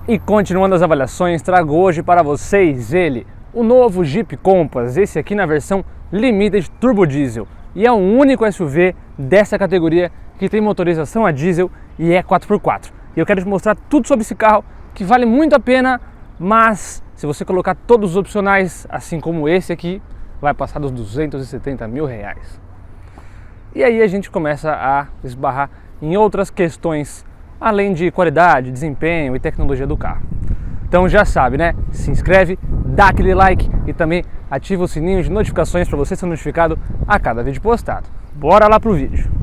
E continuando as avaliações, trago hoje para vocês ele, o novo Jeep Compass, esse aqui na versão Limited Turbo Diesel. E é o único SUV dessa categoria que tem motorização a diesel e é 4x4. E eu quero te mostrar tudo sobre esse carro, que vale muito a pena, mas se você colocar todos os opcionais, assim como esse aqui, vai passar dos 270 mil reais. E aí a gente começa a esbarrar em outras questões, além de qualidade, desempenho e tecnologia do carro. Então já sabe, né? Se inscreve, dá aquele like e também ativa o sininho de notificações para você ser notificado a cada vídeo postado. Bora lá pro vídeo!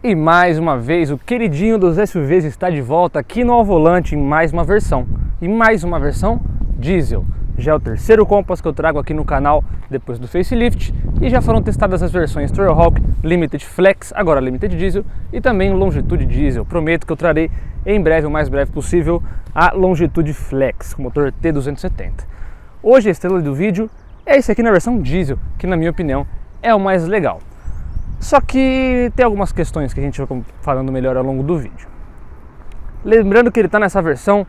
E mais uma vez, o queridinho dos SUVs está de volta aqui no Ao Volante em mais uma versão. E mais uma versão diesel. Já é o terceiro Compass que eu trago aqui no canal depois do facelift. E já foram testadas as versões Trailhawk, Limited Flex, agora Limited Diesel e também Longitude Diesel. Prometo que eu trarei em breve, o mais breve possível, a Longitude Flex com motor T270. Hoje a estrela do vídeo é esse aqui na versão diesel, que na minha opinião é o mais legal. Só que tem algumas questões que a gente vai falando melhor ao longo do vídeo. Lembrando que ele está nessa versão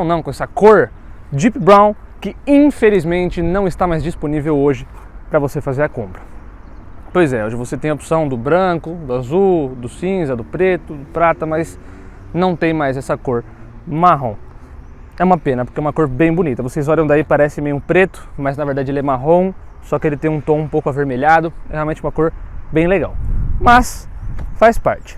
não, com essa cor Deep Brown, que infelizmente não está mais disponível hoje para você fazer a compra. Pois é, hoje você tem a opção do branco, do azul, do cinza, do preto, do prata, mas não tem mais essa cor marrom. É uma pena, porque é uma cor bem bonita. Vocês olham daí, parece meio um preto, mas na verdade ele é marrom, só que ele tem um tom um pouco avermelhado, é realmente uma cor bem legal, mas faz parte.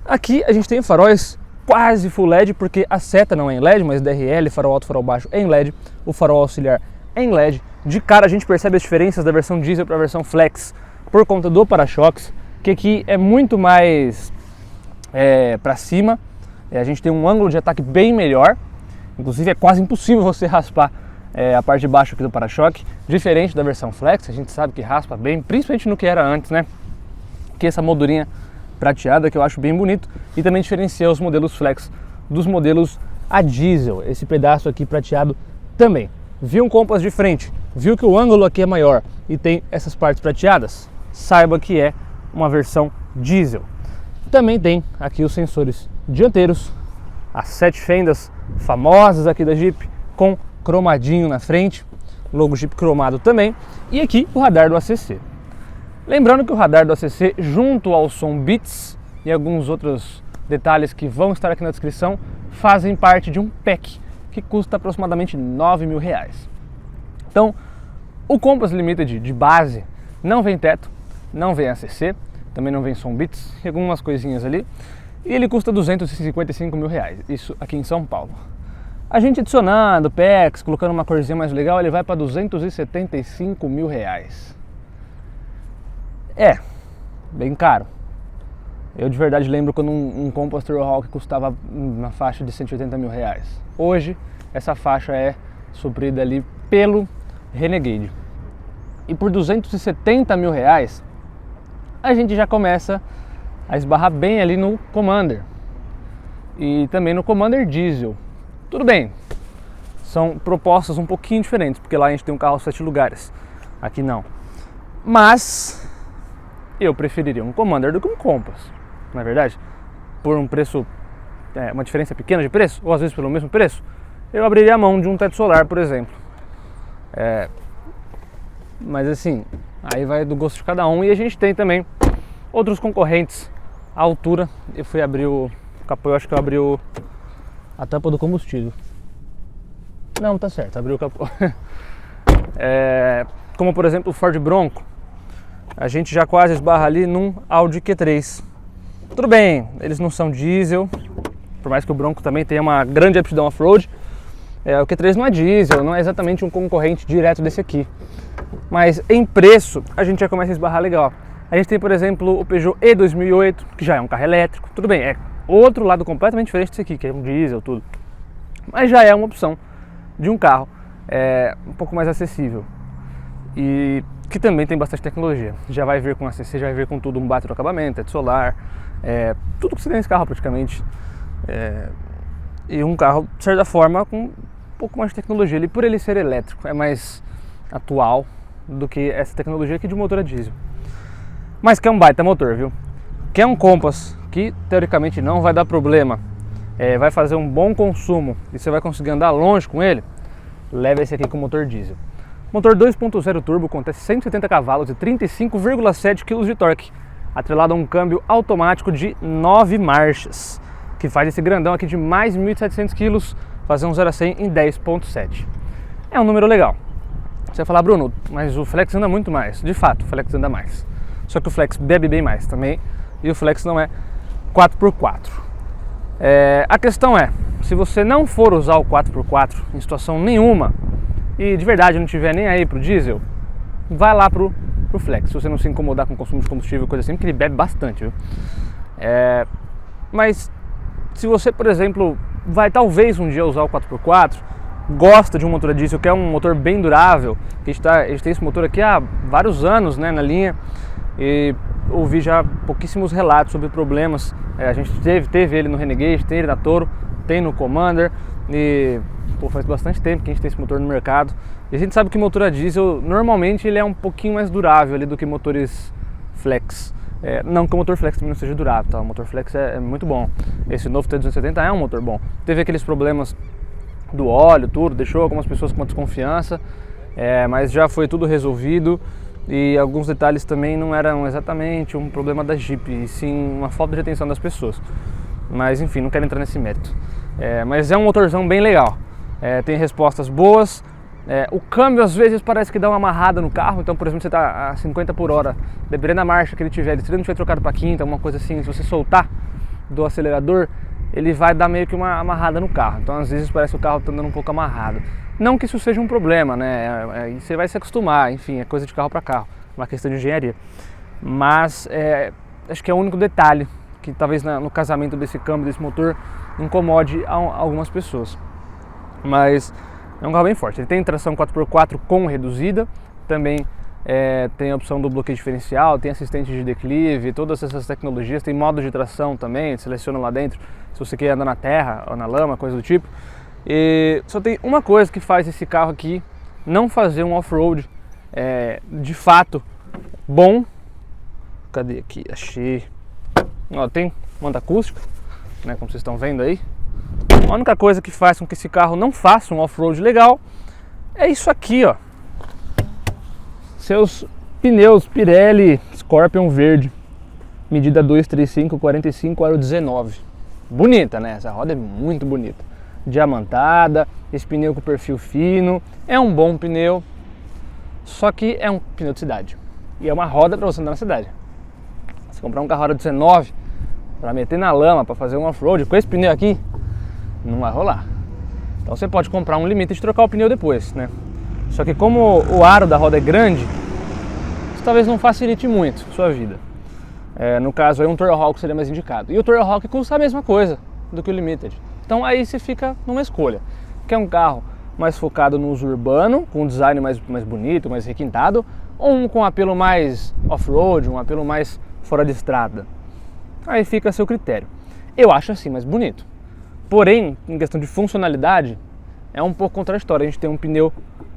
Aqui a gente tem faróis quase full LED, porque a seta não é em LED, mas DRL, farol alto, farol baixo é em LED, o farol auxiliar é em LED. De cara a gente percebe as diferenças da versão diesel para a versão flex por conta do para-choques, que aqui é muito mais para cima, a gente tem um ângulo de ataque bem melhor, inclusive é quase impossível você raspar a parte de baixo aqui do para-choque, diferente da versão flex, a gente sabe que raspa bem, principalmente no que era antes, né? Que essa moldurinha prateada que eu acho bem bonito e também diferencia os modelos flex dos modelos a diesel, esse pedaço aqui prateado também. Viu um Compass de frente, viu que o ângulo aqui é maior e tem essas partes prateadas? Saiba que é uma versão diesel. Também tem aqui os sensores dianteiros, as 7 fendas famosas aqui da Jeep com cromadinho na frente, logo Jeep cromado também, e aqui o radar do ACC. Lembrando que o radar do ACC, junto ao som Beats e alguns outros detalhes que vão estar aqui na descrição, fazem parte de um pack que custa aproximadamente 9 mil reais. Então, o Compass Limited de base não vem teto, não vem ACC, também não vem som Beats e algumas coisinhas ali, e ele custa 255 mil reais, isso aqui em São Paulo. A gente adicionando PEX, colocando uma corzinha mais legal, ele vai para 275 mil reais. É, bem caro. Eu de verdade lembro quando um Compass Trailhawk custava na faixa de 180 mil reais. Hoje, essa faixa é suprida ali pelo Renegade. E por 270 mil reais, a gente já começa a esbarrar bem ali no Commander. E também no Commander Diesel. Tudo bem, são propostas um pouquinho diferentes, porque lá a gente tem um carro 7 lugares, aqui não. Mas eu preferiria um Commander do que um Compass, não é verdade? Por um preço, uma diferença pequena de preço, ou às vezes pelo mesmo preço, eu abriria a mão de um teto solar, por exemplo. Mas assim, aí vai do gosto de cada um. E a gente tem também outros concorrentes à altura. Eu fui abrir o capô, eu acho que eu abri a tampa do combustível. Não, tá certo, abriu o capô. Como por exemplo o Ford Bronco. A gente já quase esbarra ali num Audi Q3. Tudo bem, eles não são diesel, por mais que o Bronco também tenha uma grande aptidão off-road. O Q3 não é diesel, não é exatamente um concorrente direto desse aqui. Mas em preço, a gente já começa a esbarrar legal. A gente tem, por exemplo, o Peugeot E2008, que já é um carro elétrico. Tudo bem, é outro lado completamente diferente desse aqui, que é um diesel, tudo. Mas já é uma opção de um carro um pouco mais acessível. E que também tem bastante tecnologia. Já vai vir com ACC, já vai vir com tudo, um bater no acabamento, teto solar, tudo que você tem nesse carro praticamente. E um carro, de certa forma, com um pouco mais de tecnologia. Ele, por ele ser elétrico, é mais atual do que essa tecnologia aqui de motor a diesel. Mas que é um baita motor, viu? Que é um Compass que, teoricamente, não vai dar problema. Vai fazer um bom consumo e você vai conseguir andar longe com ele. Leva esse aqui com motor diesel. Motor 2.0 turbo com até 170 cavalos e 35,7 kg de torque, atrelado a um câmbio automático de 9 marchas, que faz esse grandão aqui de mais 1.700 kg fazer um 0 a 100 em 10.7. É um número legal. Você vai falar, Bruno, mas o Flex anda muito mais. De fato, o Flex anda mais. Só que o Flex bebe bem mais também e o Flex não é 4x4. A questão é, se você não for usar o 4x4 em situação nenhuma e de verdade não tiver nem aí pro diesel, vai lá pro Flex, se você não se incomodar com o consumo de combustível e coisa assim, porque ele bebe bastante, viu? Mas se você, por exemplo, vai talvez um dia usar o 4x4, gosta de um motor a diesel que é um motor bem durável, que a gente tem esse motor aqui há vários anos, né, na linha, e ouvi já pouquíssimos relatos sobre problemas. A gente teve ele no Renegade, tem ele na Toro, tem no Commander e faz bastante tempo que a gente tem esse motor no mercado. E a gente sabe que motor a diesel normalmente ele é um pouquinho mais durável ali do que motores flex. Não que o motor flex também não seja durável, tá? O motor flex é muito bom. Esse novo T270 é um motor bom. Teve aqueles problemas do óleo, tudo, deixou algumas pessoas com uma desconfiança, mas já foi tudo resolvido. E alguns detalhes também não eram exatamente um problema da Jeep, e sim uma falta de atenção das pessoas. Mas enfim, não quero entrar nesse mérito. Mas é um motorzão bem legal. Tem respostas boas. O câmbio às vezes parece que dá uma amarrada no carro. Então, por exemplo, você está a 50 por hora, dependendo da marcha que ele tiver, se ele não tiver trocado para quinta, uma coisa assim, se você soltar do acelerador, ele vai dar meio que uma amarrada no carro. Então às vezes parece que o carro está andando um pouco amarrado. Não que isso seja um problema, né? Você vai se acostumar, enfim, é coisa de carro para carro, uma questão de engenharia. Mas acho que é o único detalhe que talvez no casamento desse câmbio, desse motor, incomode algumas pessoas. Mas é um carro bem forte. Ele tem tração 4x4 com reduzida, também tem a opção do bloqueio diferencial, tem assistente de declive, todas essas tecnologias, tem modo de tração também, seleciona lá dentro se você quer andar na terra ou na lama, coisa do tipo. E só tem uma coisa que faz esse carro aqui não fazer um off-road de fato bom. Cadê aqui? Achei. Ó, tem manta acústica, né, como vocês estão vendo aí. A única coisa que faz com que esse carro não faça um off-road legal é isso aqui, ó. Seus pneus Pirelli Scorpion verde, medida 235 45 aro 19. Bonita, né? Essa roda é muito bonita. Diamantada, esse pneu com perfil fino, é um bom pneu, só que é um pneu de cidade. E é uma roda para você andar na cidade. Se comprar um carro aro 19 para meter na lama, para fazer um off-road com esse pneu aqui, não vai rolar. Então você pode comprar um limite e trocar o pneu depois, né? Só que como o aro da roda é grande, isso talvez não facilite muito a sua vida. No caso aí um Touareg seria mais indicado. E o Touareg custa a mesma coisa do que o Limited. Então aí você fica numa escolha. Quer um carro mais focado no uso urbano, com um design mais bonito, mais requintado, ou um com apelo mais off-road, um apelo mais fora de estrada? Aí fica a seu critério. Eu acho assim mais bonito. Porém, em questão de funcionalidade, é um pouco contraditório. A gente tem um pneu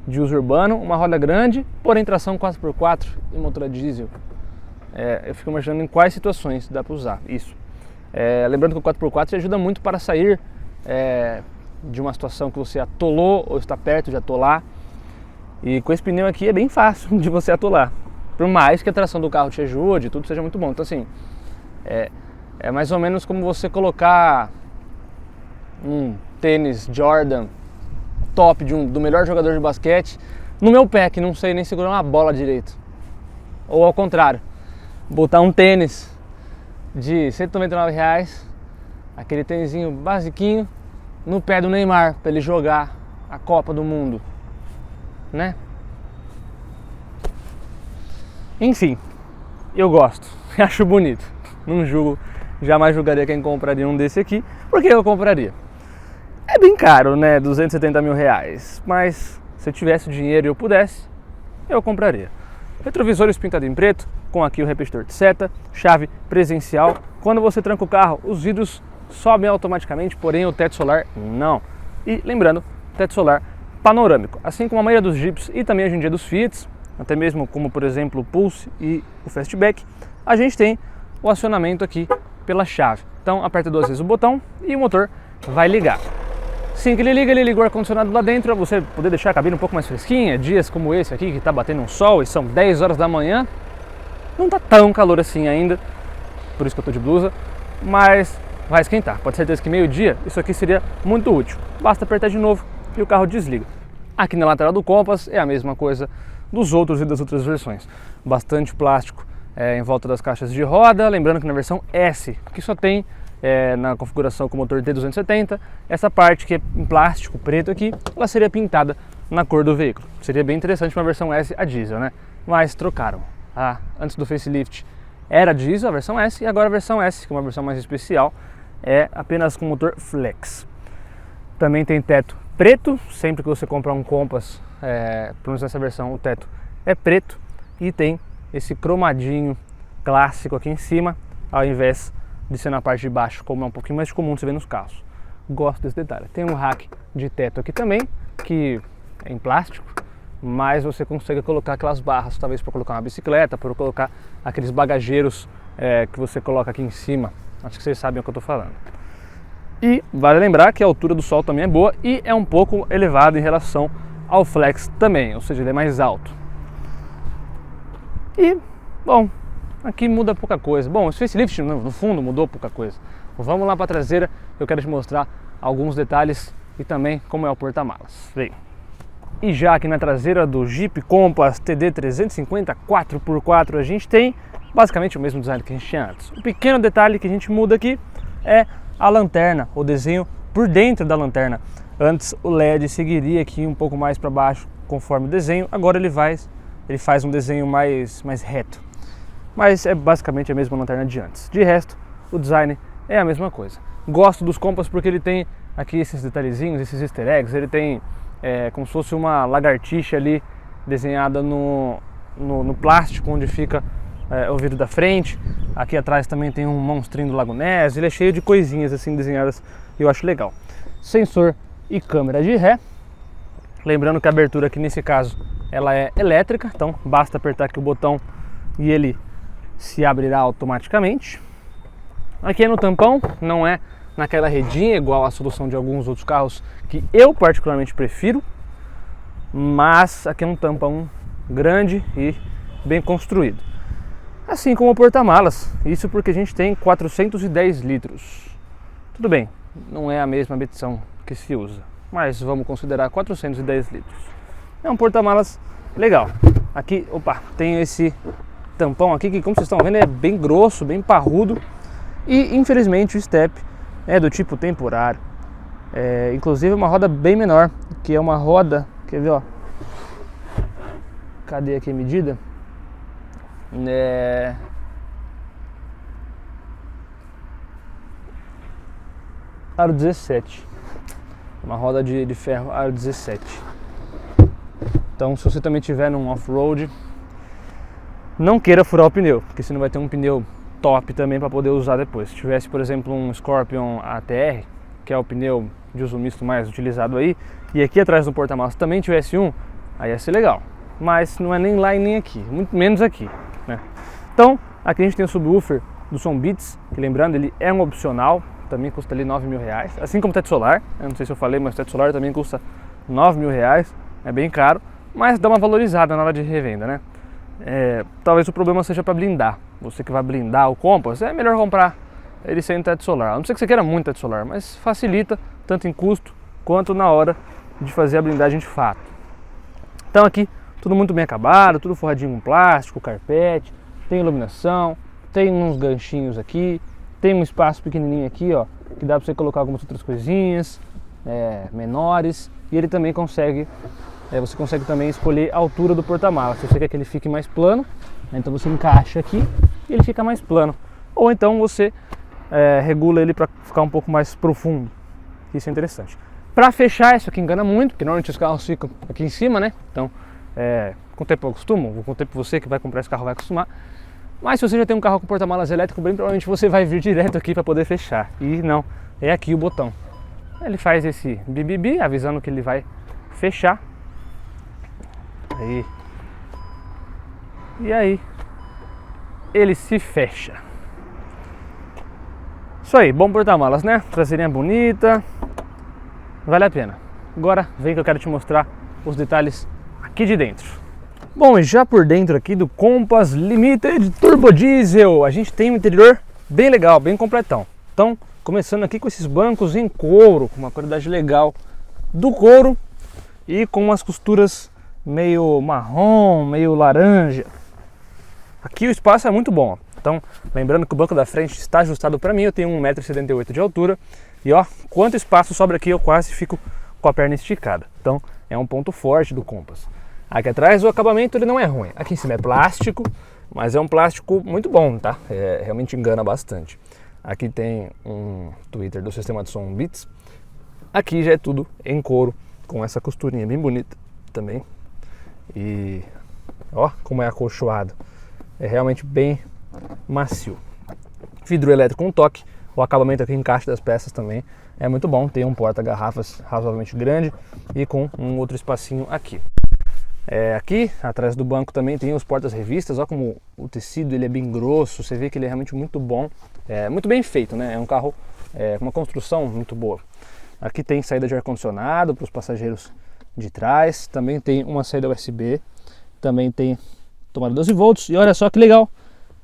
de uso urbano, uma roda grande, porém tração 4x4 e motor a diesel. Eu fico imaginando em quais situações dá para usar isso. Lembrando que o 4x4 te ajuda muito para sair de uma situação que você atolou ou está perto de atolar. E com esse pneu aqui é bem fácil de você atolar. Por mais que a tração do carro te ajude, tudo seja muito bom. Então assim, é mais ou menos como você colocar um tênis Jordan top do melhor jogador de basquete no meu pé, que não sei nem segurar uma bola direito. Ou ao contrário, botar um tênis de R$199, aquele tênisinho basiquinho, no pé do Neymar, para ele jogar a Copa do Mundo, né? Enfim, eu gosto, acho bonito, não julgo, jamais julgaria quem compraria um desse aqui. Por que eu compraria? É bem caro, né? R$270 mil, mas se eu tivesse o dinheiro e eu pudesse, eu compraria. Retrovisores pintados em preto, com aqui o repetidor de seta, chave presencial. Quando você tranca o carro, os vidros sobem automaticamente, porém o teto solar não. E lembrando, teto solar panorâmico, assim como a maioria dos Jeeps e também hoje em dia dos Fiats, até mesmo como por exemplo o Pulse e o Fastback, a gente tem o acionamento aqui pela chave. Então aperta 2 vezes o botão e o motor vai ligar. Assim que ele liga o ar-condicionado lá dentro, para você poder deixar a cabine um pouco mais fresquinha. Dias como esse aqui, que está batendo um sol e são 10 horas da manhã, não está tão calor assim ainda, por isso que eu estou de blusa, mas vai esquentar. Pode ser certeza que meio-dia isso aqui seria muito útil. Basta apertar de novo e o carro desliga. Aqui na lateral do Compass é a mesma coisa dos outros e das outras versões. Bastante plástico em volta das caixas de roda, lembrando que na versão S, que só tem na configuração com o motor T270, essa parte que é em plástico preto aqui, ela seria pintada na cor do veículo. Seria bem interessante uma versão S a diesel, né? Mas trocaram. Antes do facelift era diesel a versão S, e agora a versão S, que é uma versão mais especial, é apenas com motor flex. Também tem teto preto, sempre que você comprar um Compass, pelo menos nessa versão o teto é preto, e tem esse cromadinho clássico aqui em cima, ao invés de ser na parte de baixo, como é um pouquinho mais comum de se ver nos carros. Gosto desse detalhe. Tem um rack de teto aqui também, que é em plástico, mas você consegue colocar aquelas barras, talvez para colocar uma bicicleta, para colocar aqueles bagageiros que você coloca aqui em cima. Acho que vocês sabem o que eu estou falando. E vale lembrar que a altura do sol também é boa e é um pouco elevado em relação ao flex também, ou seja, ele é mais alto. E, bom, aqui muda pouca coisa. Bom, esse facelift no fundo mudou pouca coisa. Vamos lá para a traseira, eu quero te mostrar alguns detalhes e também como é o porta-malas. Vem. E já aqui na traseira do Jeep Compass TD 350 4x4 a gente tem basicamente o mesmo design que a gente tinha antes. O pequeno detalhe que a gente muda aqui é a lanterna, o desenho por dentro da lanterna. Antes o LED seguiria aqui um pouco mais para baixo conforme o desenho, agora ele faz um desenho mais reto. Mas é basicamente a mesma lanterna de antes. De resto, o design é a mesma coisa. Gosto dos Compass porque ele tem aqui esses detalhezinhos, esses easter eggs. Ele tem como se fosse uma lagartixa ali desenhada no plástico onde fica o vidro da frente. Aqui atrás também tem um monstrinho do Lago Ness. Ele é cheio de coisinhas assim desenhadas e eu acho legal. Sensor e câmera de ré. Lembrando que a abertura aqui nesse caso ela é elétrica, então basta apertar aqui o botão e ele se abrirá automaticamente. Aqui é no tampão, não é naquela redinha igual a solução de alguns outros carros que eu particularmente prefiro, mas aqui é um tampão grande e bem construído. Assim como o porta-malas, isso porque a gente tem 410 litros. Tudo bem, não é a mesma medição que se usa, mas vamos considerar 410 litros. É um porta-malas legal. Aqui, tem esse tampão aqui que, como vocês estão vendo, é bem grosso, bem parrudo. E infelizmente o step é do tipo temporário. Inclusive uma roda bem menor, que é uma roda, quer ver, ó? Cadê aqui a medida? Aro 17. Uma roda de ferro aro 17. Então se você também tiver num off-road, não queira furar o pneu, porque você não vai ter um pneu top também para poder usar depois. Se tivesse, por exemplo, um Scorpion ATR, que é o pneu de uso misto mais utilizado aí, e aqui atrás do porta-malas também tivesse um, aí ia ser legal. Mas não é nem lá e nem aqui, muito menos aqui, né? Então, aqui a gente tem o subwoofer do Som Beats, que lembrando, ele é um opcional, também custa ali R$9.000, assim como o teto solar. Eu não sei se eu falei, mas o teto solar também custa R$9.000, é bem caro, mas dá uma valorizada na hora de revenda, né? Talvez o problema seja para blindar. Você que vai blindar o Compass, é melhor comprar ele sem teto solar. A não ser que você queira muito teto solar, mas facilita tanto em custo quanto na hora de fazer a blindagem de fato. Então aqui tudo muito bem acabado, tudo forradinho com plástico, carpete, tem iluminação, tem uns ganchinhos aqui, tem um espaço pequenininho aqui, ó, que dá para você colocar algumas outras coisinhas menores, e ele também consegue você consegue também escolher a altura do porta-malas. Se você quer que ele fique mais plano, então você encaixa aqui e ele fica mais plano. Ou então você regula ele para ficar um pouco mais profundo. Isso é interessante. Para fechar, isso aqui engana muito, porque normalmente os carros ficam aqui em cima, né? Então, com o tempo eu acostumo, com o tempo você que vai comprar esse carro vai acostumar. Mas se você já tem um carro com porta-malas elétrico, bem provavelmente você vai vir direto aqui para poder fechar. E não, é aqui o botão. Ele faz esse bibibi avisando que ele vai fechar. Aí. E aí ele se fecha. Isso aí, bom porta-malas, né? Traseirinha bonita. Vale a pena. Agora vem que eu quero te mostrar os detalhes aqui de dentro. Bom, e já por dentro aqui do Compass Limited Turbo Diesel, a gente tem um interior bem legal, bem completão. Então, começando aqui com esses bancos em couro, com uma qualidade legal do couro e com umas costuras meio marrom, meio laranja. Aqui o espaço é muito bom. Então, lembrando que o banco da frente está ajustado para mim, eu tenho 1,78 m de altura. E ó, quanto espaço sobra aqui, eu quase fico com a perna esticada. Então, é um ponto forte do Compass. Aqui atrás o acabamento ele não é ruim. Aqui em cima é plástico, mas é um plástico muito bom, tá? Realmente engana bastante. Aqui tem um tweeter do sistema de som Beats. Aqui já é tudo em couro, com essa costurinha bem bonita também. E ó, como é acolchoado. É realmente bem macio. Vidro elétrico com toque. O acabamento aqui encaixe das peças também é muito bom. Tem um porta-garrafas razoavelmente grande e com um outro espacinho aqui. Aqui atrás do banco também tem os portas-revistas. Olha como o tecido ele é bem grosso. Você vê que ele é realmente muito bom. É muito bem feito, né? É um carro com uma construção muito boa. Aqui tem saída de ar-condicionado para os passageiros de trás. Também tem uma saída USB. Também tem tomada 12 volts. E olha só que legal.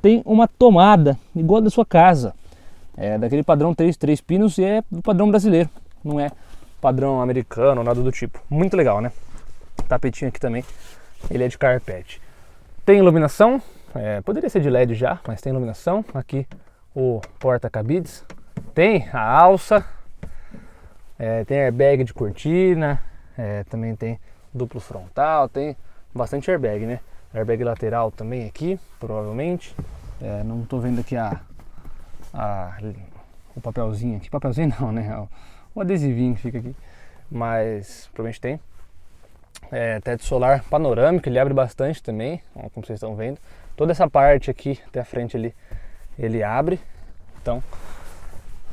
Tem uma tomada igual da sua casa. É daquele padrão 3 pinos e é do padrão brasileiro. Não é padrão americano, nada do tipo. Muito legal, né? Tapetinho aqui também, ele é de carpete. Tem iluminação, poderia ser de LED já, mas tem iluminação. Aqui o porta-cabides, tem a alça, tem airbag de cortina, também tem duplo frontal, tem bastante airbag, né? Airbag lateral também aqui, provavelmente. Não estou vendo aqui o papelzinho aqui, papelzinho não, né? O adesivinho que fica aqui, mas provavelmente tem. Teto solar panorâmico, ele abre bastante também, como vocês estão vendo. Toda essa parte aqui até a frente ele abre. Então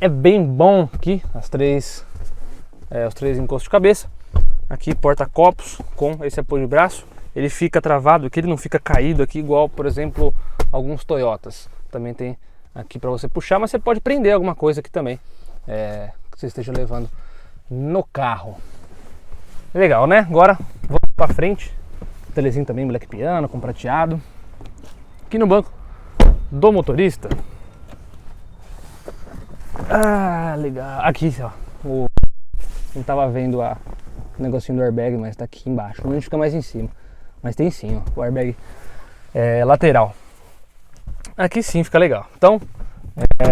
é bem bom aqui os três encostos de cabeça. Aqui porta-copos com esse apoio de braço. Ele fica travado aqui, ele não fica caído aqui igual, por exemplo, alguns Toyotas. Também tem aqui para você puxar, mas você pode prender alguma coisa aqui também que você esteja levando no carro. Legal, né? Agora vamos para frente. Telezinho também, black piano, com prateado. Aqui no banco do motorista. Ah, legal. Aqui, ó. Não tava vendo o negocinho do airbag, mas tá aqui embaixo. Não fica mais em cima. Mas tem sim, ó. O airbag lateral. Aqui sim fica legal. Então,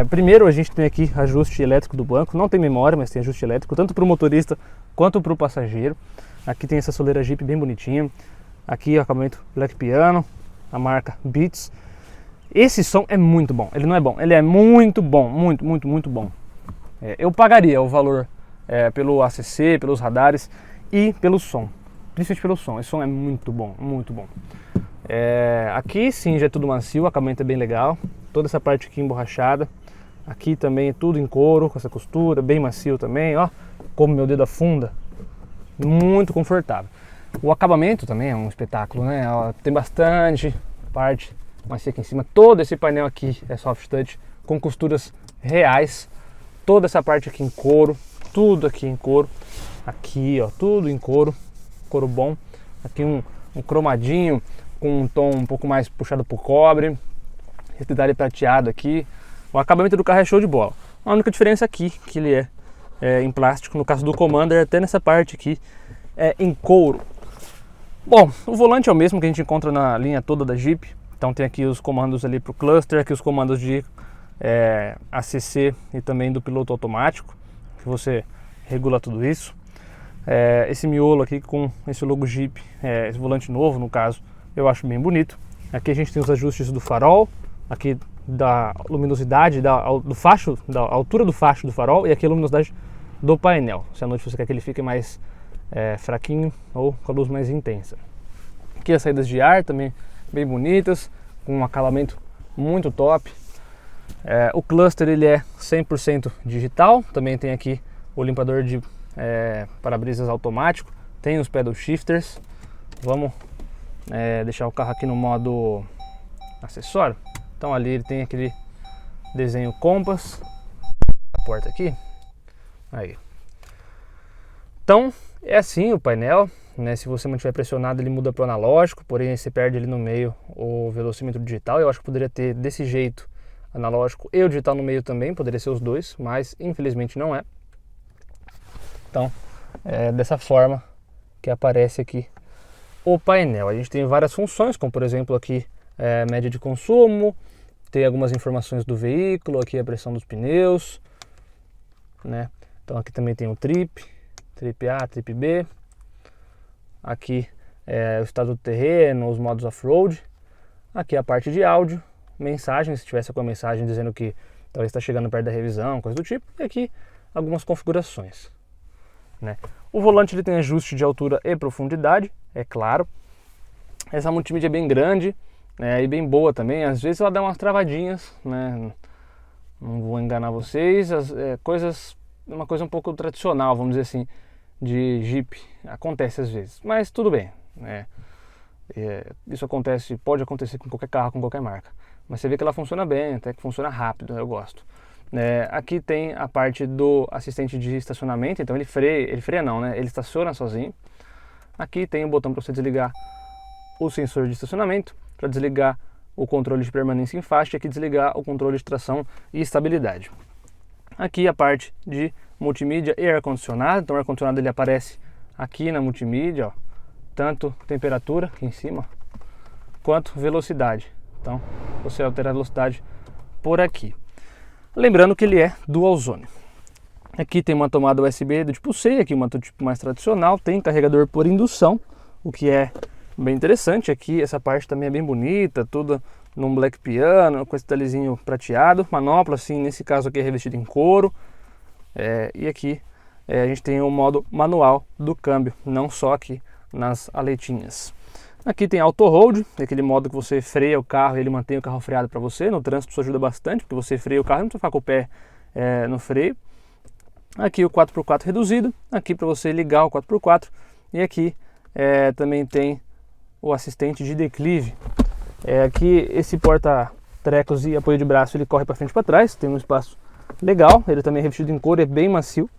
primeiro a gente tem aqui ajuste elétrico do banco. Não tem memória, mas tem ajuste elétrico, tanto para o motorista quanto para o passageiro. Aqui tem essa soleira Jeep bem bonitinha. Aqui o acabamento black piano, a marca Beats. Esse som é muito bom. Ele não é bom, ele é muito bom, muito bom. Eu pagaria o valor pelo ACC, pelos radares e pelo som. Principalmente pelo som. Esse som é muito bom, muito bom. Aqui sim já é tudo macio, o acabamento é bem legal. Toda essa parte aqui emborrachada. Aqui também é tudo em couro, com essa costura, bem macio também, ó. Como meu dedo afunda. Muito confortável. O acabamento também é um espetáculo, né? Ó, tem bastante parte macia aqui em cima. Todo esse painel aqui é soft touch, com costuras reais. Toda essa parte aqui em couro, tudo aqui em couro. Aqui, ó, tudo em couro, couro bom. Aqui um cromadinho com um tom um pouco mais puxado por cobre. Esse detalhe prateado aqui. O acabamento do carro é show de bola. A única diferença aqui, que ele é em plástico, no caso do Commander, até nessa parte aqui é em couro. Bom, o volante é o mesmo que a gente encontra na linha toda da Jeep. Então tem aqui os comandos ali para o cluster, aqui os comandos de ACC e também do piloto automático, que você regula tudo isso. Esse miolo aqui com esse logo Jeep, esse volante novo no caso, eu acho bem bonito. Aqui a gente tem os ajustes do farol, aqui da luminosidade, do facho, da altura do facho do farol, e aqui a luminosidade do painel, se à noite você quer que ele fique mais fraquinho ou com a luz mais intensa. Aqui as saídas de ar também bem bonitas, com um acabamento muito top. O cluster ele é 100% digital, também tem aqui o limpador de para-brisas automático, tem os pedal shifters. Vamos deixar o carro aqui no modo acessório. Então ali ele tem aquele desenho Compass, a porta aqui, aí. Então é assim o painel, né? Se você mantiver pressionado ele muda para o analógico, porém você perde ali no meio o velocímetro digital. Eu acho que poderia ter desse jeito, analógico e o digital no meio também, poderia ser os dois, mas infelizmente não é. Então é dessa forma que aparece aqui o painel. A gente tem várias funções, como por exemplo aqui média de consumo, tem algumas informações do veículo, aqui a pressão dos pneus, né? Então aqui também tem o trip A, trip B, aqui o estado do terreno, os modos off-road, aqui a parte de áudio, mensagem, se tivesse alguma mensagem dizendo que talvez está chegando perto da revisão, coisa do tipo, e aqui algumas configurações, né? O volante ele tem ajuste de altura e profundidade, é claro. Essa multimídia é bem grande, e bem boa também. Às vezes ela dá umas travadinhas, né? Não vou enganar vocês, uma coisa um pouco tradicional, vamos dizer assim, de Jeep, acontece às vezes, mas tudo bem, né? Isso pode acontecer com qualquer carro, com qualquer marca, mas você vê que ela funciona bem, até que funciona rápido, eu gosto. Aqui tem a parte do assistente de estacionamento, então ele freia não, né? Ele estaciona sozinho. Aqui tem o botão para você desligar o sensor de estacionamento, para desligar o controle de permanência em faixa, e aqui desligar o controle de tração e estabilidade. Aqui a parte de multimídia e ar-condicionado, então o ar-condicionado ele aparece aqui na multimídia, ó, tanto temperatura aqui em cima, quanto velocidade. Então você altera a velocidade por aqui. Lembrando que ele é dual zone. Aqui tem uma tomada USB do tipo C, aqui uma do tipo mais tradicional, tem carregador por indução, o que é bem interessante. Aqui essa parte também é bem bonita, toda num black piano, com esse detalhezinho prateado, manopla assim, nesse caso aqui é revestido em couro, e aqui a gente tem o modo manual do câmbio, não só aqui nas aletinhas. Aqui tem auto hold, aquele modo que você freia o carro e ele mantém o carro freado para você. No trânsito isso ajuda bastante, porque você freia o carro e não precisa ficar com o pé no freio. Aqui o 4x4 reduzido, aqui para você ligar o 4x4, e aqui também tem o assistente de declive. Aqui esse porta-trecos e apoio de braço ele corre para frente e para trás, tem um espaço legal, ele também é revestido em couro, é bem macio.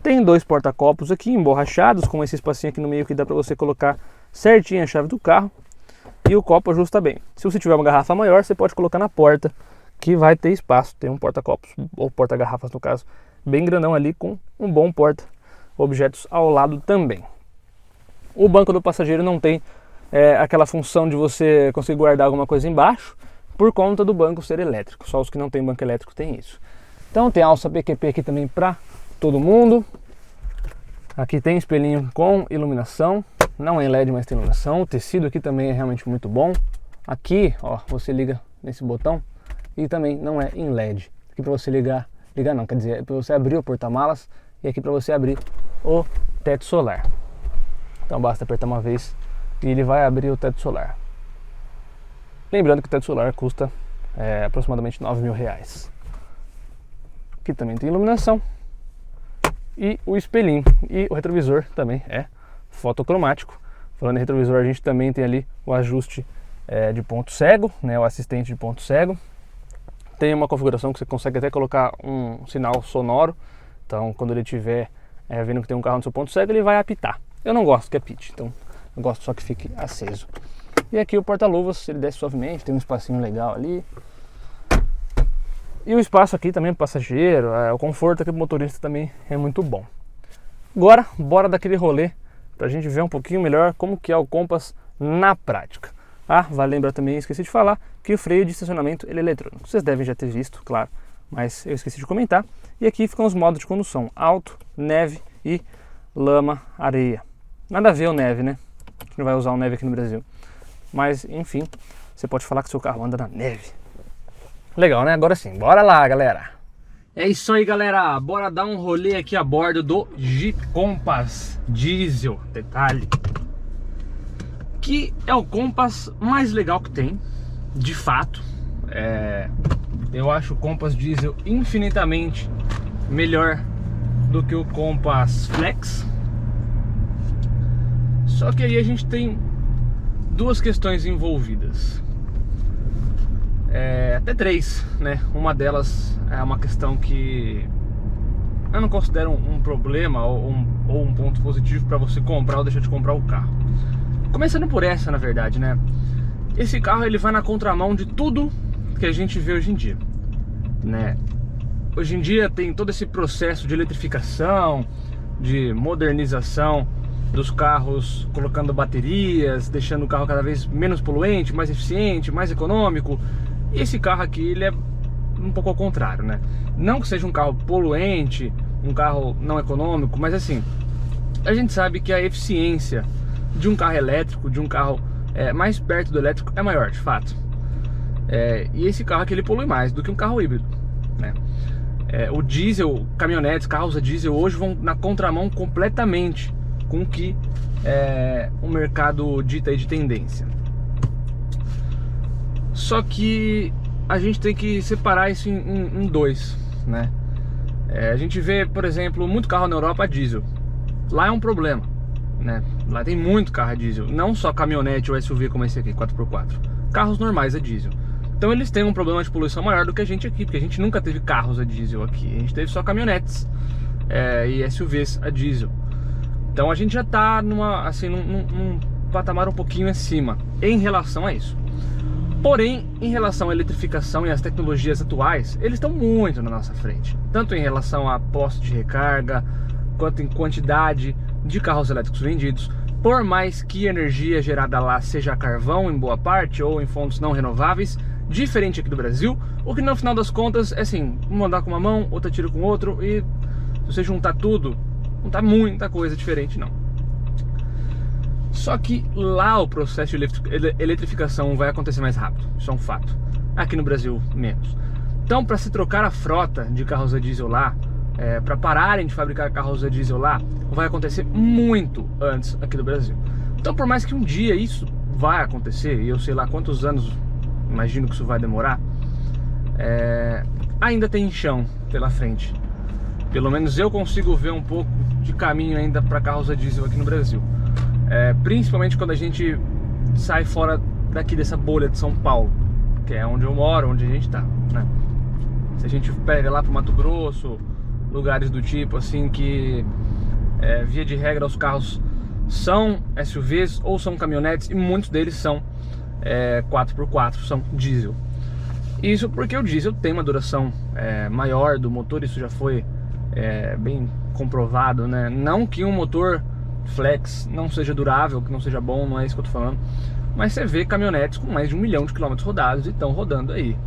Tem dois porta-copos aqui emborrachados, com esse espacinho aqui no meio que dá para você colocar certinho a chave do carro, e o copo ajusta bem. Se você tiver uma garrafa maior, você pode colocar na porta, que vai ter espaço. Tem um porta-copos, ou porta-garrafas no caso, bem grandão ali, com um bom porta-objetos ao lado também. O banco do passageiro não tem aquela função de você conseguir guardar alguma coisa embaixo, por conta do banco ser elétrico. Só os que não tem banco elétrico tem isso. Então tem alça PQP aqui também para todo mundo. Aqui tem espelhinho com iluminação, não é LED, mas tem iluminação. O tecido aqui também é realmente muito bom. Aqui, ó, você liga nesse botão e também não é em LED. Aqui para você ligar não, quer dizer, é para você abrir o porta-malas, e aqui para você abrir o teto solar. Então basta apertar uma vez e ele vai abrir o teto solar. Lembrando que o teto solar custa aproximadamente R$9.000. Aqui também tem iluminação e o espelhinho, e o retrovisor também é fotocromático. Falando em retrovisor, a gente também tem ali o ajuste de ponto cego, né, o assistente de ponto cego. Tem uma configuração que você consegue até colocar um sinal sonoro, então quando ele estiver vendo que tem um carro no seu ponto cego, ele vai apitar. Eu não gosto que apite, então eu gosto só que fique aceso. E aqui o porta-luvas, ele desce suavemente, tem um espacinho legal ali. E o espaço aqui também para passageiro, o conforto aqui do motorista também é muito bom. Agora, bora daquele rolê para a gente ver um pouquinho melhor como que é o Compass na prática. Vale lembrar também, esqueci de falar, que o freio de estacionamento ele é eletrônico. Vocês devem já ter visto, claro, mas eu esqueci de comentar. E aqui ficam os modos de condução: alto, neve e lama, areia. Nada a ver o neve, né? A gente não vai usar o neve aqui no Brasil. Mas, enfim, você pode falar que seu carro anda na neve. Legal, né? Agora sim, bora lá, galera. É isso aí, galera. Bora dar um rolê aqui a bordo do Jeep Compass Diesel. Detalhe, que é o Compass mais legal que tem, de fato. Eu acho o Compass diesel infinitamente melhor do que o Compass Flex. Só que aí a gente tem duas questões envolvidas, até três, né? Uma delas é uma questão que eu não considero um problema ou um ponto positivo para você comprar ou deixar de comprar o carro. Começando por essa, na verdade, né? Esse carro ele vai na contramão de tudo que a gente vê hoje em dia, né? Hoje em dia tem todo esse processo de eletrificação, de modernização dos carros, colocando baterias, deixando o carro cada vez menos poluente, mais eficiente, mais econômico. E esse carro aqui, ele é um pouco ao contrário, né? Não que seja um carro poluente, um carro não econômico, mas assim, a gente sabe que a eficiência de um carro elétrico, de um carro mais perto do elétrico, é maior, de fato. E esse carro aqui, ele polui mais do que um carro híbrido, né? O diesel, caminhonetes, carros a diesel hoje vão na contramão completamente com o que o mercado dita aí de tendência. Só que a gente tem que separar isso em dois, né? A gente vê, por exemplo, muito carro na Europa a diesel. Lá é um problema, né? Lá tem muito carro a diesel, não só caminhonete ou SUV como esse aqui, 4x4. Carros normais a diesel. Então eles têm um problema de poluição maior do que a gente aqui, porque a gente nunca teve carros a diesel aqui. A gente teve só caminhonetes e SUVs a diesel. Então a gente já está num patamar um pouquinho acima em relação a isso. Porém, em relação à eletrificação e às tecnologias atuais, eles estão muito na nossa frente. Tanto em relação a postos de recarga, quanto em quantidade de carros elétricos vendidos. Por mais que a energia gerada lá seja a carvão em boa parte, ou em fontes não renováveis, diferente aqui do Brasil, o que no final das contas é assim, um andar com uma mão, outra tira com o outro, e se você juntar tudo, não tá muita coisa diferente não. Só que lá o processo de eletrificação vai acontecer mais rápido, isso é um fato. Aqui no Brasil, menos. Então, para se trocar a frota de carros a diesel lá, para pararem de fabricar carros a diesel lá, vai acontecer muito antes aqui do Brasil. Então, por mais que um dia isso vai acontecer, e eu sei lá quantos anos imagino que isso vai demorar, ainda tem chão pela frente. Pelo menos eu consigo ver um pouco de caminho ainda para carros a diesel aqui no Brasil. Principalmente quando a gente sai fora daqui dessa bolha de São Paulo, que é onde eu moro, onde a gente tá, né? Se a gente pega lá pro Mato Grosso, lugares do tipo assim que via de regra os carros são SUVs ou são caminhonetes, e muitos deles são 4x4, são diesel. Isso porque o diesel tem uma duração maior do motor, isso já foi bem comprovado, né? Não que um motor flex não seja durável, que não seja bom, não é isso que eu tô falando, mas você vê caminhonetes com mais de 1 milhão de quilômetros rodados e estão rodando aí.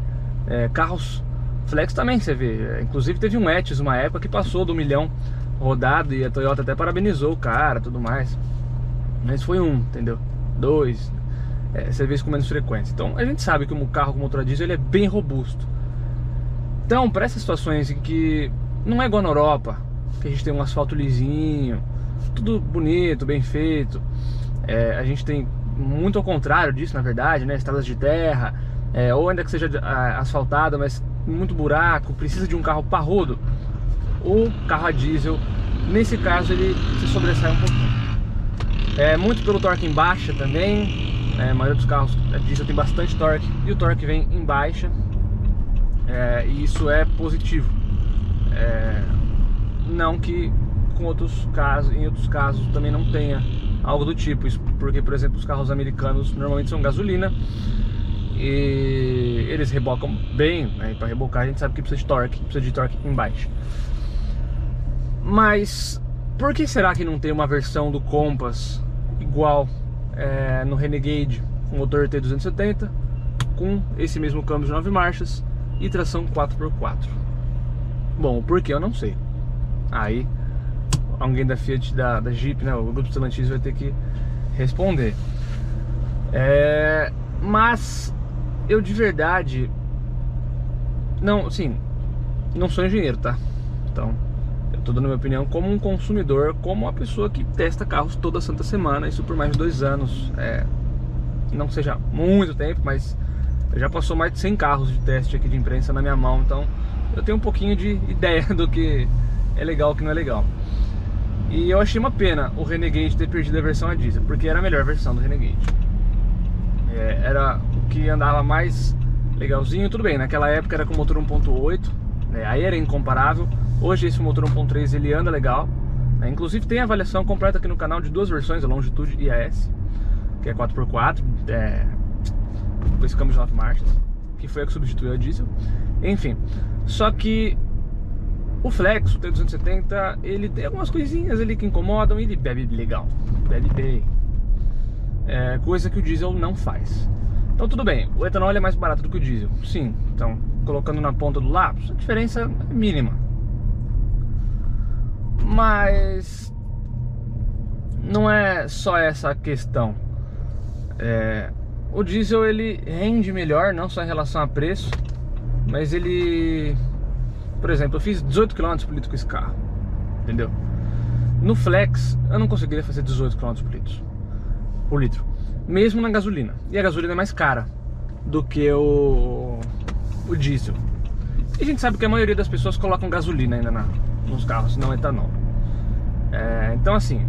Carros flex também você vê, inclusive teve um Etios uma época que passou do 1 milhão rodado, e a Toyota até parabenizou o cara, tudo mais, mas foi entendeu? 2, você vê isso com menos frequência. Então a gente sabe que um carro com motor a diesel ele é bem robusto. Então, para essas situações em que não é igual na Europa, que a gente tem um asfalto lisinho, tudo bonito, bem feito, a gente tem muito ao contrário disso, na verdade, né? Estradas de terra, ou ainda que seja asfaltada, mas muito buraco, precisa de um carro parrudo. O carro a diesel, nesse caso, ele se sobressai um pouquinho. Muito pelo torque em baixa também. A maioria dos carros a diesel tem bastante torque, e o torque vem em baixa, e isso é positivo. Não que em outros casos também não tenha algo do tipo. Isso porque, por exemplo, os carros americanos normalmente são gasolina e eles rebocam bem, né? Para rebocar a gente sabe que precisa de torque em baixa. Mas por que será que não tem uma versão do Compass igual no Renegade, com motor T270, com esse mesmo câmbio de 9 marchas e tração 4x4? Bom, o porquê eu não sei. Aí alguém da Fiat, da Jeep, né, o grupo Stellantis vai ter que responder. Mas eu de verdade não sou engenheiro, tá? Então eu tô dando minha opinião como um consumidor, como uma pessoa que testa carros toda santa semana, isso por mais de 2 anos. Não seja muito tempo, mas Já passou mais de 100 carros de teste aqui de imprensa na minha mão, então eu tenho um pouquinho de ideia do que é legal e o que não é legal. E eu achei uma pena o Renegade ter perdido a versão a diesel, porque era a melhor versão do Renegade. Era o que andava mais legalzinho. Tudo bem, naquela época era com motor 1.8, né? Aí era incomparável. Hoje esse motor 1.3 ele anda legal, né? Inclusive tem avaliação completa aqui no canal de duas versões, a Longitude e a S, que é 4x4, com esse câmbio de 9 marchas, que foi a que substituiu a diesel. Enfim, só que o Flex, o T270, ele tem algumas coisinhas ali que incomodam e ele bebe legal, bebe bem. Coisa que o diesel não faz. Então tudo bem, o etanol é mais barato do que o diesel, sim. Então, colocando na ponta do lápis, a diferença é mínima. Mas não é só essa a questão. O diesel ele rende melhor, não só em relação a preço, mas ele... Por exemplo, eu fiz 18 km por litro com esse carro, entendeu? No Flex, eu não conseguiria fazer 18 km por litro, mesmo na gasolina. E a gasolina é mais cara do que o diesel. E a gente sabe que a maioria das pessoas colocam gasolina ainda nos carros, não etanol. Então assim,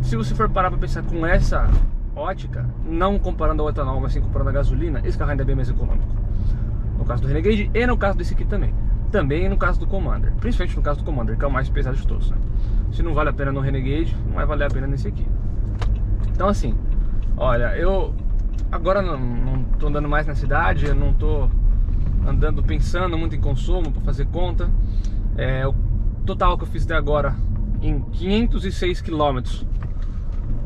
se você for parar para pensar com essa ótica, não comparando ao etanol, mas sim comparando a gasolina, esse carro ainda é bem mais econômico. No caso do Renegade e no caso desse aqui também. Também no caso do Commander, principalmente no caso do Commander, que é o mais pesado de todos, né? Se não vale a pena no Renegade, não vai valer a pena nesse aqui. Então assim, olha, eu agora não tô andando mais na cidade, eu não tô andando pensando muito em consumo para fazer conta. O total que eu fiz até agora em 506 km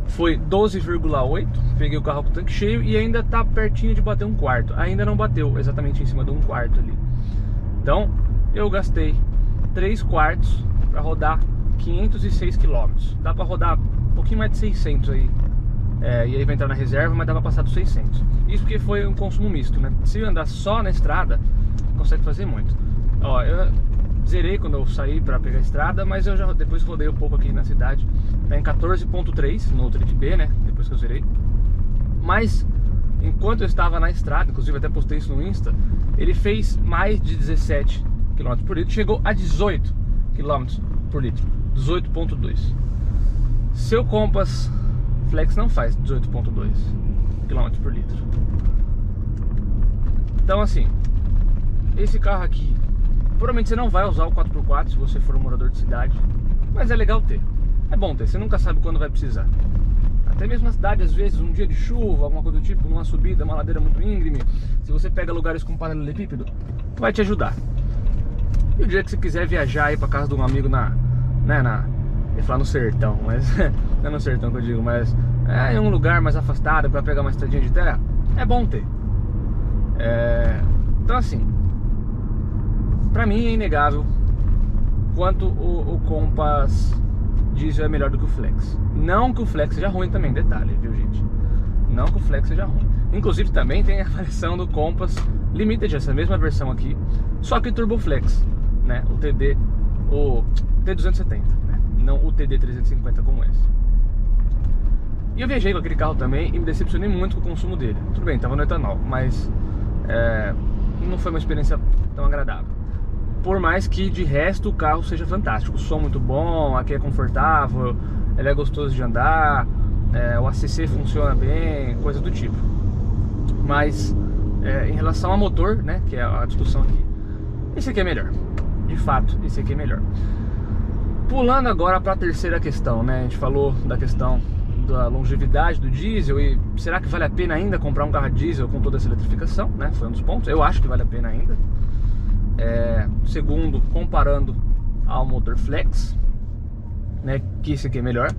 foi 12,8. Peguei o carro com o tanque cheio e ainda tá pertinho de bater 1/4. Ainda não bateu exatamente em cima de 1/4 ali. Então eu gastei 3/4 para rodar 506 km. Dá para rodar um pouquinho mais de 600 aí. E aí vai entrar na reserva, mas dá pra passar dos 600. Isso porque foi um consumo misto, né? Se andar só na estrada, consegue fazer muito. Ó, eu zerei quando eu saí pra pegar a estrada, mas eu já depois rodei um pouco aqui na cidade. Tá em 14.3 no Trip B, né? Depois que eu zerei. Mas enquanto eu estava na estrada, inclusive até postei isso no Insta, ele fez mais de 17 km por litro, chegou a 18 km por litro, 18.2. Seu Compass Flex não faz 18.2 km por litro. Então assim, esse carro aqui, provavelmente você não vai usar o 4x4 se você for um morador de cidade, mas é legal ter. É bom ter, você nunca sabe quando vai precisar. Até mesmo na cidade, às vezes, um dia de chuva, alguma coisa do tipo, numa subida, uma ladeira muito íngreme, se você pega lugares com paralelepípedo, vai te ajudar. E o dia que você quiser viajar aí pra casa de um amigo eu ia falar no sertão, mas não é no sertão que eu digo, mas em um lugar mais afastado para pegar uma estradinha de terra, é bom ter. Então assim, pra mim é inegável quanto o Compass diesel é melhor do que o Flex. Não que o Flex seja ruim também, detalhe, viu gente? Não que o Flex seja ruim. Inclusive também tem a versão do Compass Limited, essa mesma versão aqui, só que Turbo Flex, né? O T270, né? Não o TD350 como esse. E eu viajei com aquele carro também e me decepcionei muito com o consumo dele. Tudo bem, tava no etanol, mas não foi uma experiência tão agradável. Por mais que de resto o carro seja fantástico, o som muito bom, aqui é confortável, ele é gostoso de andar, o ACC funciona bem, coisa do tipo. Mas em relação ao motor, né, que é a discussão aqui, esse aqui é melhor. De fato, esse aqui é melhor. Pulando agora para a terceira questão, né? A gente falou da questão da longevidade do diesel e será que vale a pena ainda comprar um carro diesel com toda essa eletrificação, né? Foi um dos pontos. Eu acho que vale a pena ainda. Segundo, comparando ao motor Flex, né? Que esse aqui é melhor.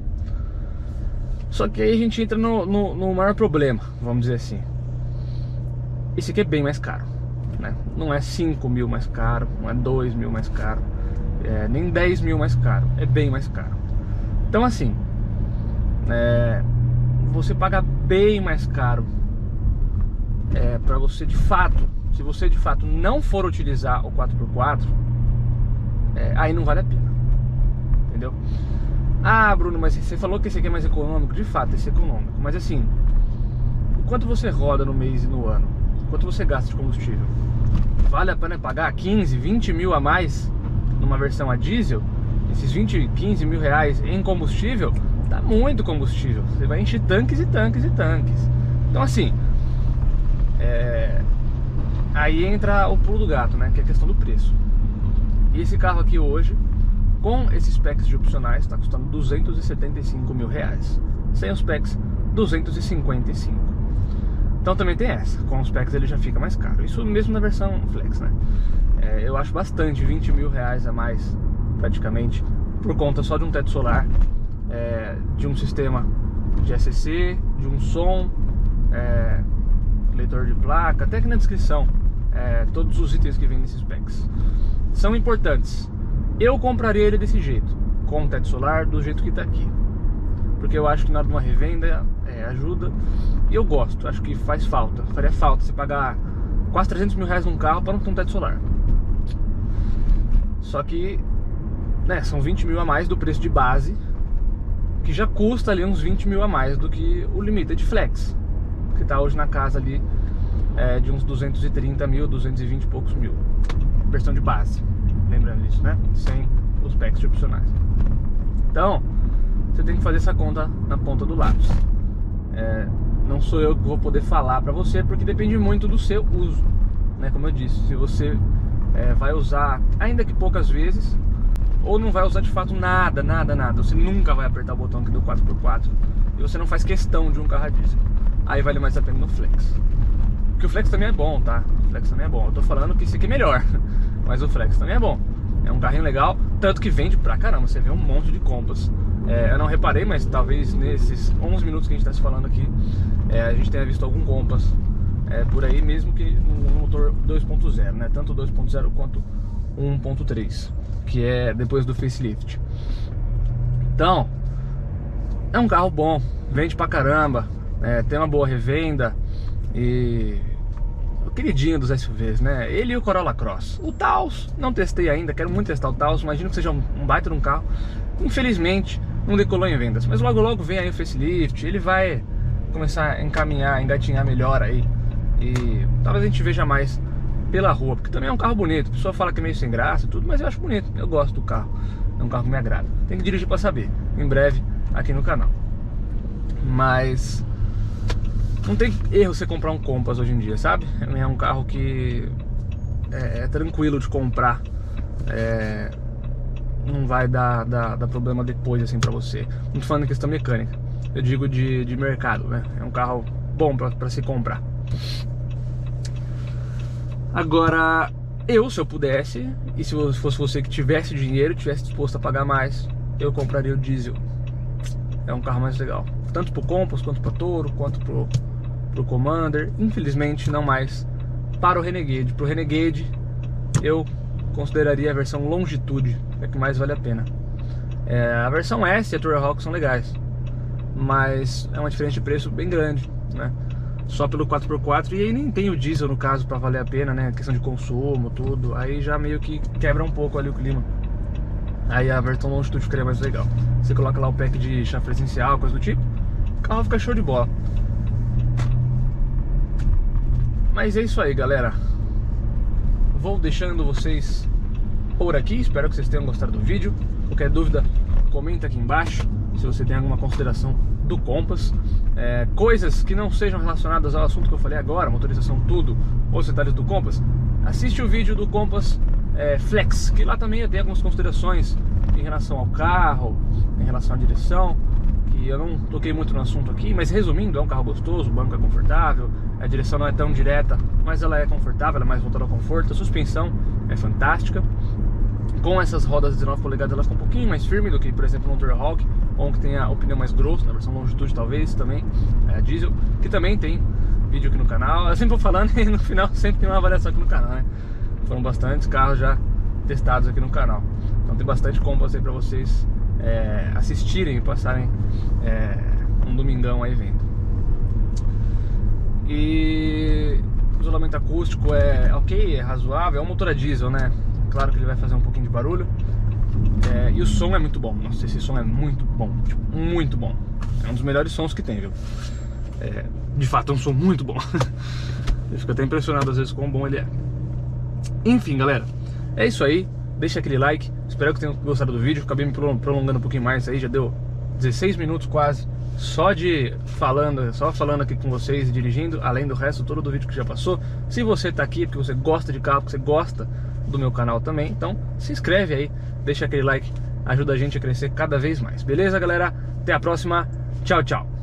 Só que aí a gente entra no maior problema, vamos dizer assim. Esse aqui é bem mais caro, né? Não é 5 mil mais caro, não é 2 mil mais caro, nem 10 mil mais caro, é bem mais caro. Então assim, você paga bem mais caro para você de fato, se você de fato não for utilizar o 4x4, aí não vale a pena, entendeu? Ah, Bruno, mas você falou que esse aqui é mais econômico. De fato, esse é econômico, mas assim, o quanto você roda no mês e no ano? quanto você gasta de combustível? Vale a pena pagar 15, 20 mil a mais numa versão a diesel? Esses 20, 15 mil reais em combustível, dá muito combustível. Você vai encher tanques e tanques e tanques. Então assim, aí entra o pulo do gato, né? Que é a questão do preço. E esse carro aqui hoje, com esses packs de opcionais, está custando 275 mil reais. Sem os packs, 255. Então também tem essa. Com os packs ele já fica mais caro. Isso mesmo na versão Flex, né? Eu acho bastante, 20 mil reais a mais, praticamente, por conta só de um teto solar, de um sistema de ACC, de um som, leitor de placa, até aqui na descrição, todos os itens que vêm nesses packs são importantes. Eu compraria ele desse jeito, com o teto solar, do jeito que está aqui, porque eu acho que na hora de uma revenda ajuda, e eu gosto, acho que faz falta, faria falta você pagar quase 300 mil reais num carro para não ter um teto solar. Só que, né, são 20 mil a mais do preço de base, que já custa ali uns 20 mil a mais do que o Limited Flex, que está hoje na casa ali de uns 230 mil, 220 e poucos mil, versão de base, lembrando disso, né, sem os packs opcionais. Então, você tem que fazer essa conta na ponta do lápis. Não sou eu que vou poder falar para você, porque depende muito do seu uso, né, como eu disse, se você vai usar, ainda que poucas vezes, ou não vai usar de fato nada, você nunca vai apertar o botão aqui do 4x4 e você não faz questão de um carro a diesel, aí vale mais a pena no Flex. Porque o Flex também é bom, tá? O Flex também é bom, eu tô falando que esse aqui é melhor, mas o Flex também é bom. É um carrinho legal, tanto que vende pra caramba, você vê um monte de Compass. Eu não reparei, mas talvez nesses 11 minutos que a gente tá se falando aqui, a gente tenha visto algum Compass por aí, mesmo que no motor 2.0, né? Tanto 2.0 quanto 1.3, que é depois do facelift. Então, é um carro bom, vende pra caramba, tem uma boa revenda e o queridinho dos SUVs, né? Ele e o Corolla Cross. O Taos, não testei ainda, quero muito testar o Taos, imagino que seja um baita de um carro. Infelizmente, não decolou em vendas, mas logo logo vem aí o facelift, ele vai começar a engatinhar melhor aí, e talvez a gente veja mais pela rua, porque também é um carro bonito. A pessoa fala que é meio sem graça e tudo, mas eu acho bonito, eu gosto do carro, é um carro que me agrada. Tem que dirigir para saber, em breve aqui no canal. Mas não tem erro você comprar um Compass hoje em dia, sabe? É um carro que é tranquilo de comprar, não vai dar problema depois assim pra você. Não tô falando de questão mecânica, eu digo de mercado, né? É um carro bom pra se comprar. Agora, se eu pudesse, e se fosse você que tivesse dinheiro, tivesse disposto a pagar mais, eu compraria o diesel. É um carro mais legal, tanto pro Compass, quanto pro Toro, quanto pro Commander. Infelizmente não mais para o Renegade. Pro Renegade eu consideraria a versão Longitude, é que mais vale a pena. A versão S e a Tourer Hawk são legais, mas é uma diferença de preço bem grande, né? Só pelo 4x4, e aí nem tem o diesel no caso para valer a pena, né? Questão de consumo, tudo, aí já meio que quebra um pouco ali o clima. Aí a versão Longitude ficaria mais legal. Você coloca lá o pack de chave presencial, coisa do tipo, o carro fica show de bola. Mas é isso aí, galera. Vou deixando vocês por aqui, espero que vocês tenham gostado do vídeo. Qualquer dúvida, comenta aqui embaixo, se você tem alguma consideração do Compass, coisas que não sejam relacionadas ao assunto que eu falei agora, motorização, tudo, ou detalhes do Compass, assiste o vídeo do Compass Flex, que lá também eu tenho algumas considerações em relação ao carro, em relação à direção, que eu não toquei muito no assunto aqui, mas resumindo, é um carro gostoso, o banco é confortável, a direção não é tão direta, mas ela é confortável, ela é mais voltada ao conforto, a suspensão é fantástica. Com essas rodas 19 polegadas ela fica um pouquinho mais firme do que, por exemplo, no Tourer Hawk, ou que tem o pneu mais grosso, na versão Longitude talvez também, a diesel, que também tem vídeo aqui no canal. Eu sempre vou falando e no final sempre tem uma avaliação aqui no canal, né? Foram bastantes carros já testados aqui no canal, então tem bastante Compass aí pra vocês assistirem e passarem um domingão aí vendo. E o isolamento acústico é ok, é razoável, é um motor a diesel, né? Claro que ele vai fazer um pouquinho de barulho, e o som é muito bom. Nossa, esse som é muito bom, tipo, muito bom. É um dos melhores sons que tem, viu? De fato é um som muito bom. Eu fico até impressionado às vezes quão bom ele é. Enfim, galera, é isso aí. Deixa aquele like. Espero que tenham gostado do vídeo. Acabei me prolongando um pouquinho mais aí. Já deu 16 minutos quase. Só falando aqui com vocês e dirigindo. Além do resto todo do vídeo que já passou. Se você tá aqui porque você gosta de carro, porque você gosta do meu canal também, então se inscreve aí. Deixa aquele like. Ajuda a gente a crescer cada vez mais. Beleza, galera? Até a próxima. Tchau, tchau.